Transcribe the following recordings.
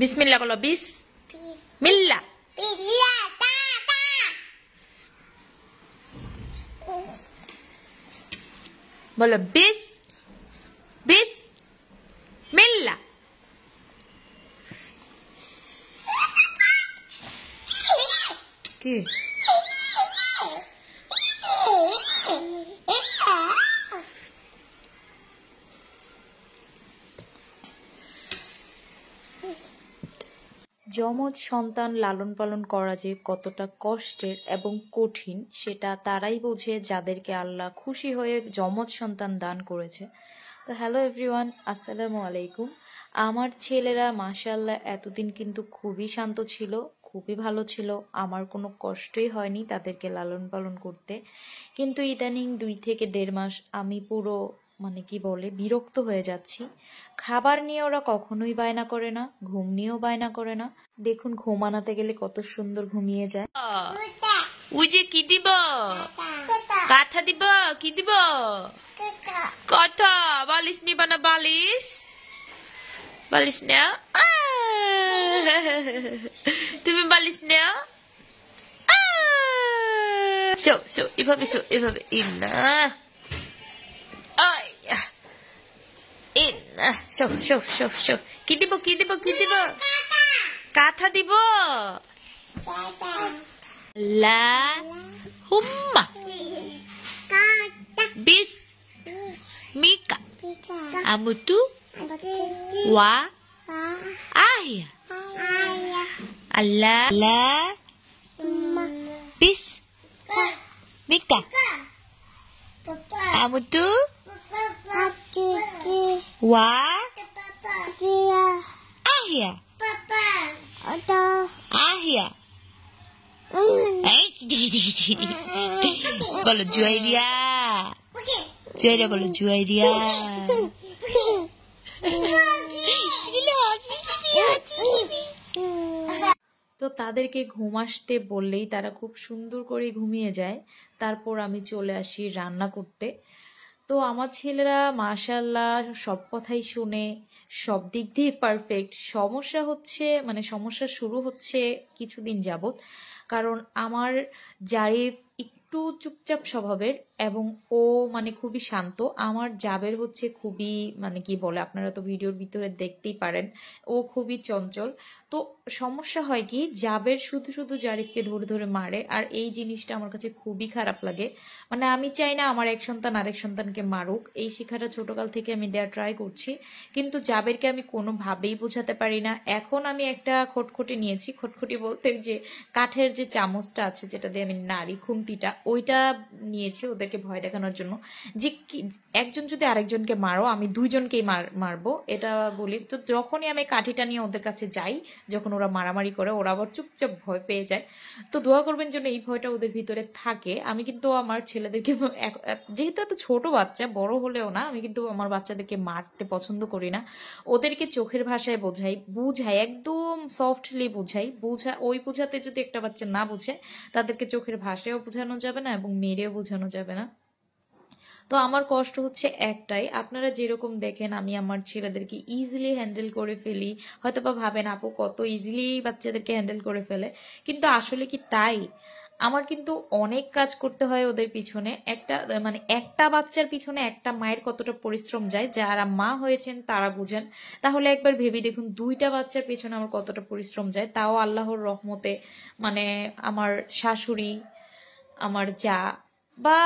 বিসমিল্লাহ বলো। মিল্লা বলো। মিল্লা। কি যমজ সন্তান লালন পালন করা যে কতটা কষ্টের এবং কঠিন সেটা তারাই বোঝে যাদেরকে আল্লাহ খুশি হয়ে যমজ সন্তান দান করেছে। তো হ্যালো এভরিওয়ান, আসসালামু আলাইকুম। আমার ছেলেরা মাশাআল্লাহ এতদিন কিন্তু খুবই শান্ত ছিল, খুবই ভালো ছিল, আমার কোনো কষ্টই হয়নি তাদেরকে লালন পালন করতে। কিন্তু ইদানিং 2 থেকে 1.5 মাস আমি পুরো কি বলে বিরক্ত হয়ে যাচ্ছি। খাবার নিয়ে ওরা কখনোই বায়না করে না, ঘুম নিয়েও বায়না করে না। দেখুন ঘুমানাতে গেলে কত সুন্দর ঘুমিয়ে যায়। ওই যে কি দিব, কাঁথা দিব, কি দিব, কথা বালিশ নিবা না? বালিশ নেও, তুমি বালিশ নেও। শো এভাবে, শো এভাবে। ইন্না শো কি দিব, কাঁথা দিব। লা হুম্মা বিস মিকা আমুতু ওয়া আহিয়া আল্লাহ লা বিস মিকা আমুতু ওয়া আহিয়া আহিয়া। বলো জুয়াইরিয়া, বলো জুয়াইরিয়া। তো তাদেরকে ঘুম আসতে বললেই তারা খুব সুন্দর করে ঘুমিয়ে যায়। তারপর আমি চলে আসি রান্না করতে। তো আমার ছেলেরা মাশাআল্লাহ সব কথাই শুনে, সব দিক দিয়ে পারফেক্ট। সমস্যা শুরু হচ্ছে কিছুদিন যাবত, কারণ আমার জারিফ একটু চুপচাপ স্বভাবের এবং ও খুবই শান্ত। আমার জাবের হচ্ছে খুবই কি বলে, আপনারা তো ভিডিওর ভিতরে দেখতেই পারেন, ও খুবই চঞ্চল। তো সমস্যা হয় কি, জাবের শুধু শুধু জারিফকে ধরে ধরে মারে, আর এই জিনিসটা আমার কাছে খুবই খারাপ লাগে। আমি চাই না আমার এক সন্তান আরেক সন্তানকে মারুক। এই শিক্ষাটা ছোটকাল থেকে আমি দেওয়ার ট্রাই করছি, কিন্তু জাবেরকে আমি কোনোভাবেই বোঝাতে পারি না। এখন আমি একটা খটখটি নিয়েছি। খটখটি বলতে যে কাঠের যে চামচটা আছে যেটা দিয়ে আমি নাড়ি, খুন্তিটা, ওইটা নিয়েছি ওদেরকে ভয় দেখানোর জন্য, যে একজন যদি আরেকজনকে মারো আমি 2 জনকেই মারবো, এটা বলি। তো যখনই আমি কাঠিটা নিয়ে ওদের কাছে যাই, যখন ওরা মারামারি করে, ওরা আবার চুপচাপ ভয় পেয়ে যায়। তো দোয়া করবেন যেন এই ভয়টা ওদের ভিতরে থাকে। আমি কিন্তু আমার ছেলেদেরকে, যেহেতু এত ছোট বাচ্চা, বড় হলেও না, আমি কিন্তু আমার বাচ্চাদেরকে মারতে পছন্দ করি না। ওদেরকে চোখের ভাষায় বুঝাই, একদম সফটলি ওই বোঝাতে যদি একটা বাচ্চা না বুঝে, তাদেরকে চোখের ভাষায়ও বোঝানো যাবে না এবং মেরেও বোঝানো যাবে না। তো আমার কষ্ট হচ্ছে একটাই, আপনারা যেরকম দেখেন আমি আমার ছেলেদেরকে ইজিলি হ্যান্ডেল করে ফেলি, হয়তো বা ভাবেন আপু কত ইজিলি বাচ্চাদেরকে হ্যান্ডেল করে ফেলে, কিন্তু আসলে কি তাই? আমার কিন্তু অনেক কাজ করতে হয় ওদের পিছনে। একটা বাচ্চার পিছনে একটা মায়ের কতটা পরিশ্রম যায়, যারা মা হয়েছেন তারা বুঝেন। তাহলে একবার ভেবে দেখুন 2টা বাচ্চার পিছনে আমার কতটা পরিশ্রম যায়। তাও আল্লাহর রহমতে আমার শাশুড়ি, আমার যা, বা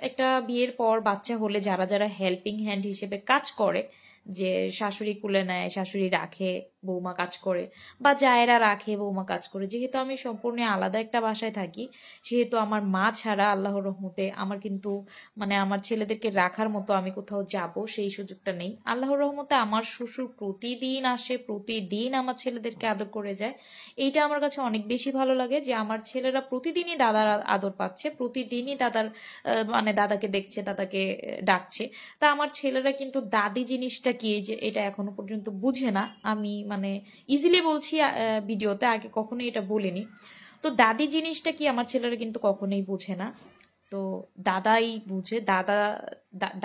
একটা বিয়ের পর বাচ্চা হলে যারা যারা হেল্পিং হ্যান্ড হিসেবে কাজ করে, যে শাশুড়ি কুলে নেয়, শাশুড়ি রাখে, বৌমা কাজ করে, বা জায়েরা রাখে, বৌমা কাজ করে। যেহেতু আমি সম্পূর্ণ আলাদা একটা বাসায় থাকি, সেহেতু আমার মা ছাড়া আল্লাহর রহমতে আমার কিন্তু আমার ছেলেদেরকে রাখার মতো আমি কোথাও যাব সেই সুযোগটা নেই। আল্লাহর রহমতে আমার শ্বশুর প্রতিদিন আসে, প্রতিদিন আমার ছেলেদেরকে আদর করে যায়। এইটা আমার কাছে অনেক বেশি ভালো লাগে যে আমার ছেলেরা প্রতিদিনই দাদার আদর পাচ্ছে, প্রতিদিনই দাদার দাদাকে দেখছে, দাদাকে ডাকছে। তা আমার ছেলেরা কিন্তু দাদি জিনিসটা কি, যে এটা এখনো পর্যন্ত বুঝে না। আমি ইজিলি বলছি ভিডিওতে, আগে কখনোই এটা বলিনি। তো দাদি জিনিসটা কি আমার ছেলেরা কিন্তু কখনোই বুঝে না। তো দাদাই বুঝে, দাদা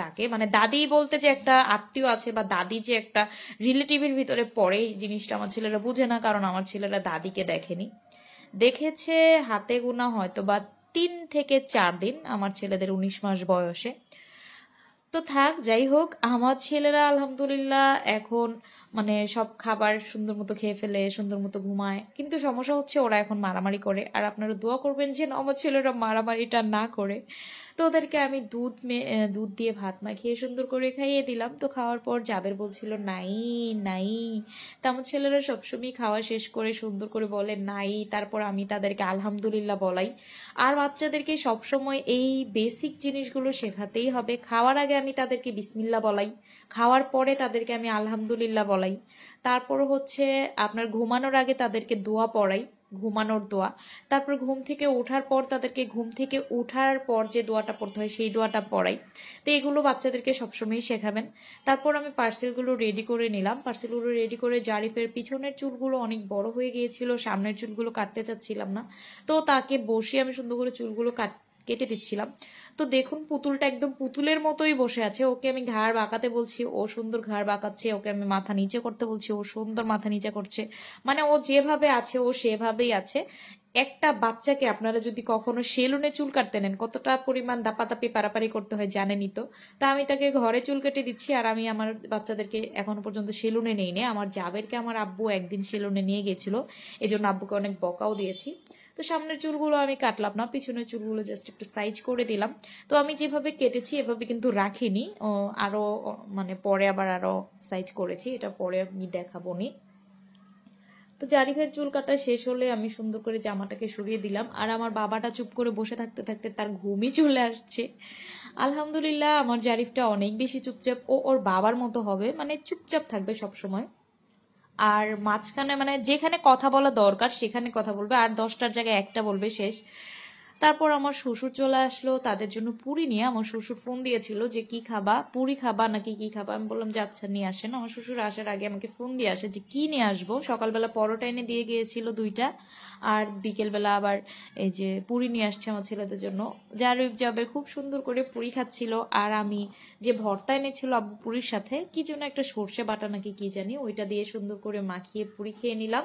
ডাকে, মানে দাদি বলতে যে একটা আত্মীয় আছে বা দাদি যে একটা রিলেটিভের ভিতরে পড়ে, এই জিনিসটা আমার ছেলেরা বুঝে না, কারণ আমার ছেলেরা দাদিকে দেখেনি। দেখেছে হাতে গোনা হয়তো বা 3 থেকে 4 দিন আমার ছেলেদের 19 মাস বয়সে। তো থাক, যাই হোক, আমার ছেলেরা আলহামদুলিল্লাহ এখন মানে সব খাবার সুন্দর মতো খেয়ে ফেলে, সুন্দর মতো ঘুমায়। কিন্তু সমস্যা হচ্ছে ওরা এখন মারামারি করে, আর আপনারা দোয়া করবেন যেন আমার ছেলেরা মারামারিটা না করে। তো ওদেরকে আমি দুধ দিয়ে ভাত মাখিয়ে সুন্দর করে খাইয়ে দিলাম। তো খাওয়ার পর জাবের বলছিল নাই নাই, তো আমার ছেলেরা সবসময় খাওয়া শেষ করে সুন্দর করে বলে নাই, তারপর আমি তাদেরকে আলহামদুলিল্লাহ বলাই। আর বাচ্চাদেরকে সবসময় এই বেসিক জিনিসগুলো শেখাতেই হবে। খাওয়ার আগে আমি তাদেরকে বিসমিল্লাহ বলাই, খাওয়ার পরে তাদেরকে আমি আলহামদুলিল্লাহ বলাই। তারপর হচ্ছে আপনার ঘুমানোর আগে তাদেরকে দোয়া পড়াই, ঘুমানোর দোয়া। তারপর ঘুম থেকে ওঠার পর তাদেরকে ঘুম থেকে ওঠার পর যে দোয়াটা পড়তে হয় সেই দোয়াটা পড়াই। তো এগুলো বাচ্চাদেরকে সবসময় শেখাবেন। তারপর আমি পার্সেলগুলো রেডি করে নিলাম। পার্সেলগুলো রেডি করে জারিফের পিছনের চুলগুলো অনেক বড় হয়ে গিয়েছিল, সামনের চুলগুলো কাটতে চাচ্ছিলাম না, তো তাকে বসিয়ে আমি সুন্দর করে চুলগুলো কেটে দিচ্ছিলাম। তো দেখুন পুতুলটা একদম পুতুলের মতোই বসে আছে। ওকে আমি ঘাড় বাঁকাতে বলছি, ও সুন্দর ঘাড় বাঁকাচ্ছে। ওকে আমি মাথা নিচে করতে বলছি, ও সুন্দর মাথা নিচে করছে। মানে ও যেভাবে আছে ও সেভাবেই আছে। একটা বাচ্চাকে আপনারা যদি কখনো সেলুনে চুল কাটতে নেন কতটা পরিমাণ দাপাদাপি পারাপারি করতে হয় জানেনই তো। তা আমি তাকে ঘরে চুল কেটে দিচ্ছি, আর আমি আমার বাচ্চাদেরকে এখনো পর্যন্ত সেলুনে নেই নে। আমার জাবেরকে আমার আব্বু একদিন সেলুনে নিয়ে গেছিল, এই জন্য আব্বুকে অনেক বকাও দিয়েছি। তো সামনের চুলগুলো আমি কাটলাম না, পিছনের চুলগুলো জাস্ট একটু সাইজ করে দিলাম। তো আমি যেভাবে কেটেছি এভাবে কিন্তু রাখিনি, আরো মানে পরে আবার আরো সাইজ করেছি, এটা পরে আমি দেখাবো নি। তো জারিফের চুল কাটা শেষ হলে আমি সুন্দর করে জামাটাকে সরিয়ে দিলাম, আর আমার বাবাটা চুপ করে বসে থাকতে থাকতে তার ঘুমই চলে আসছে। আলহামদুলিল্লাহ আমার জারিফটা অনেক বেশি চুপচাপ, ও ওর বাবার মতো হবে, মানে চুপচাপ থাকবে সব সময়। আর মাঝখানে মানে যেখানে কথা বলা দরকার সেখানে কথা বলবে, আর 10টার জায়গায় একটা বলবে, শেষ। তারপর আমার শ্বশুর চলে আসলো তাদের জন্য পুরি নিয়ে। আমার শ্বশুর ফোন দিয়েছিল যে কি খাবা, পুরি খাবা নাকি কি খাবা। আমি বললাম যে আচ্ছা নিয়ে আসেন। আমার শ্বশুর আসার আগে আমাকে ফোন দিয়ে আসে যে কি নিয়ে আসবো। সকালবেলা পরোটা এনে দিয়ে গিয়েছিল 2টা, আর বিকেলবেলা আবার এই যে পুরি নিয়ে আসছে আমার ছেলেদের জন্য। জারিফ যাবে খুব সুন্দর করে পুরি খাচ্ছিল, আর আমি যে ভর্তা এনেছিল আব্বু পুরির সাথে, কি যেন একটা সর্ষে বাটা নাকি কি জানি, ওইটা দিয়ে সুন্দর করে মাখিয়ে পুরি খেয়ে নিলাম।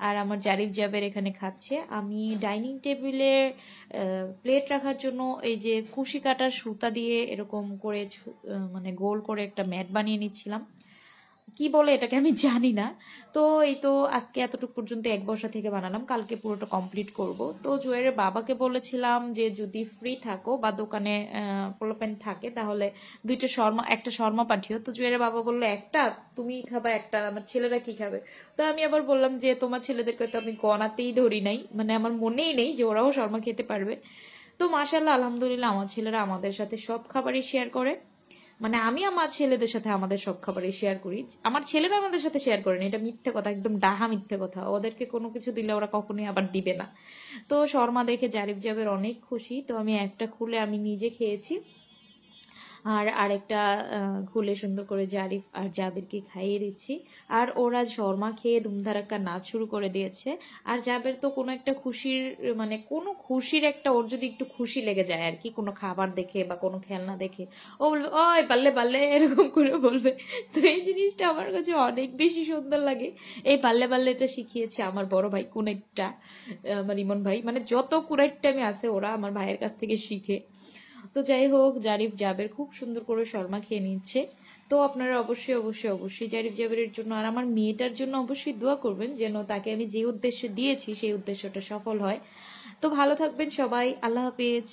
আর আমার জারিফ জাবের এখানে খাচ্ছে। আমি ডাইনিং টেবিলে প্লেট রাখার জন্য এই যে কুশি কাটার সুতা দিয়ে এরকম করে মানে গোল করে একটা ম্যাট বানিয়ে নিচ্ছিলাম, কি বলে এটাকে আমি জানি না। তো এই তো আজকে এতটুকু পর্যন্ত এক বর্ষা থেকে বানালাম, কালকে পুরোটা কমপ্লিট করব। তো জুয়ের বাবাকে বলেছিলাম যে যদি ফ্রি থাকো বা দোকানে পোলাপেন থাকে তাহলে একটা শর্মা পাঠিও। তো জুয়ের বাবা বললো একটা তুমি খাবা, একটা আমার ছেলেরা কি খাবে। তো আমি আবার বললাম যে তোমার ছেলেদেরকে তো আমি গণাতেই ধরি নাই, মানে আমার মনেই নেই যে ওরাও শর্মা খেতে পারবে। তো মাশাআল্লাহ আলহামদুলিল্লাহ আমার ছেলেরা আমাদের সাথে সব খাবারই শেয়ার করে। মানে আমি আমার ছেলেদের সাথে আমাদের সব খাবারই শেয়ার করি, আমার ছেলেরা আমাদের সাথে শেয়ার করেনি, এটা মিথ্যে কথা, একদম ডাহা মিথ্যে কথা। ওদেরকে কোনো কিছু দিলে ওরা কখনোই আবার দিবে না। তো শর্মা দেখে জারিফ জাবের অনেক খুশি, তো আমি একটা খুলে আমি নিজে খেয়েছি, আর আরেকটা খুলে সুন্দর করে জারিফ আর জাবেরকে খাইয়ে দিচ্ছি। আর ওরা শর্মা খেয়ে ধুমধারাক্কা নাচ শুরু করে দিয়েছে। আর জাবের তো কোনো একটা খুশির মানে কোনো খুশির একটা, ওর যদি একটু খুশি লেগে যায় আর কি, কোনো খাবার দেখে বা কোনো খেলনা দেখে, ও বলবে ওই পারলে পারলে, এরকম করে বলবে। তো এই জিনিসটা আমার কাছে অনেক বেশি সুন্দর লাগে। এই পারলে পারলে এটা শিখিয়েছে আমার বড় ভাই কুনাইটটা, আমার ইমন ভাই, মানে যত কুনাইটটা আমি আছে ওরা আমার ভাইয়ের কাছ থেকে শিখে। তো যাই হোক জারিফ জাবের খুব সুন্দর করে শর্মা খেয়ে নিচ্ছে। তো আপনারা অবশ্যই অবশ্যই অবশ্যই জারিফ জাবেরের জন্য আর আমার মেয়েটার জন্য অবশ্যই দোয়া করবেন যেন তাকে আমি যে উদ্দেশ্যে দিয়েছি সেই উদ্দেশ্যটা সফল হয়। তো ভালো থাকবেন সবাই, আল্লাহ হাফেজ।